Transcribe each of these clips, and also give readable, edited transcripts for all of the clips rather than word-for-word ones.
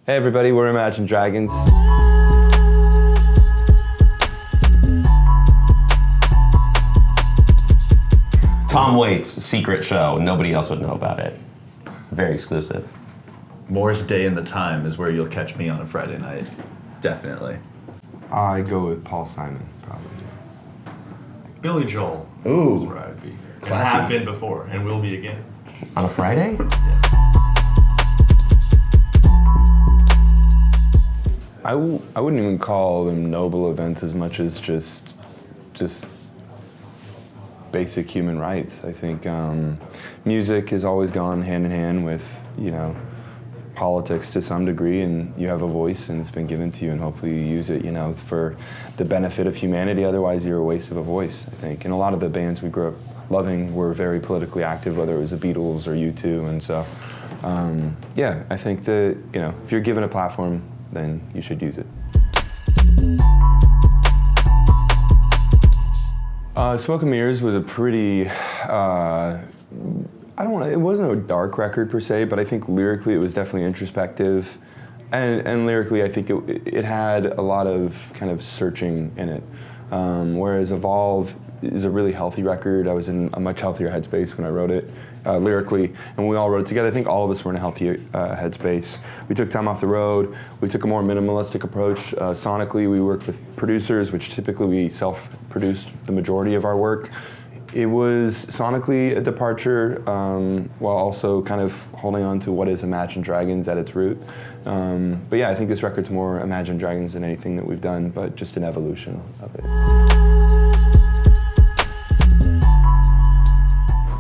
Hey everybody, we're Imagine Dragons. Tom Waits' secret show. Nobody else would know about it. Very exclusive. Moore's Day and the Time is where you'll catch me on a Friday night. Definitely. I go with Paul Simon, probably. Billy Joel. Ooh. Is where I'd be. Classy. And have been before, and will be again. On a Friday? I wouldn't even call them noble events as much as just basic human rights. I think music has always gone hand in hand with, politics to some degree, and you have a voice and it's been given to you, and hopefully you use it, for the benefit of humanity. Otherwise you're a waste of a voice, I think. And a lot of the bands we grew up loving were very politically active, whether it was the Beatles or U2, and so, I think that, if you're given a platform, then you should use it. Smoke and Mirrors was a pretty, it wasn't a dark record per se, but I think lyrically it was definitely introspective. And lyrically I think it had a lot of kind of searching in it. Whereas Evolve is a really healthy record. I was in a much healthier headspace when I wrote it, lyrically, and we all wrote it together. I think all of us were in a healthy headspace. We took time off the road. We took a more minimalistic approach. Sonically, we worked with producers, which typically we self-produced the majority of our work. It was sonically a departure, while also kind of holding on to what is Imagine Dragons at its root. But yeah, I think this record's more Imagine Dragons than anything that we've done, but just an evolution of it.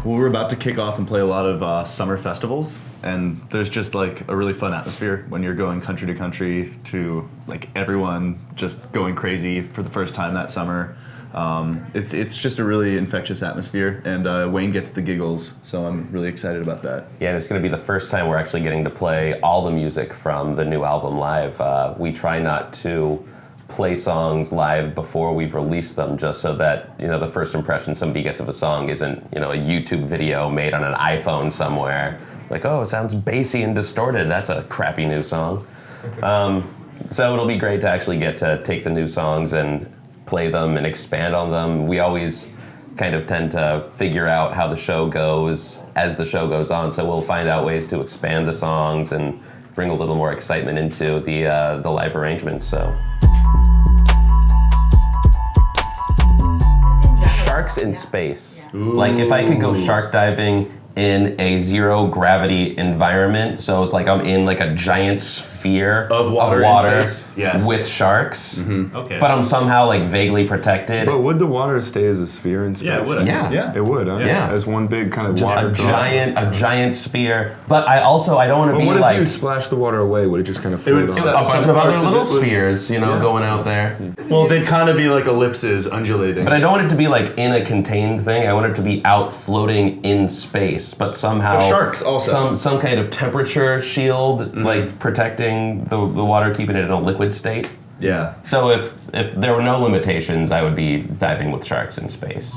Well, we're about to kick off and play a lot of summer festivals, and there's just like a really fun atmosphere when you're going country to country to like everyone just going crazy for the first time that summer. It's just a really infectious atmosphere, and Wayne gets the giggles, so I'm really excited about that. Yeah, and it's going to be the first time we're actually getting to play all the music from the new album live. We try not to play songs live before we've released them, just so that the first impression somebody gets of a song isn't a YouTube video made on an iPhone somewhere. Like, oh, it sounds bassy and distorted. That's a crappy new song. So it'll be great to actually get to take the new songs and play them and expand on them. We always kind of tend to figure out how the show goes as the show goes on, so we'll find out ways to expand the songs and bring a little more excitement into the live arrangements. So. Sharks in space. Ooh. Like if I could go shark diving in a zero gravity environment, so it's like I'm in like a giant sphere of water in space. Yes. With sharks, Okay. but I'm somehow like vaguely protected. But would the water stay as a sphere in space? Yeah, it would. Yeah. It would, huh? Yeah. As one big kind of Just water a drop. giant sphere. But I don't want to But be what like if you splash the water away? Would it just kind of float would on? set a bunch of other parts of little it would- spheres, going out there. Well, they'd kind of be like ellipses undulating. But I don't want it to be like in a contained thing. I want it to be out floating in space, but somehow But sharks also. some kind of temperature shield, like protecting the water, keeping it in a liquid state. Yeah. So if there were no limitations, I would be diving with sharks in space.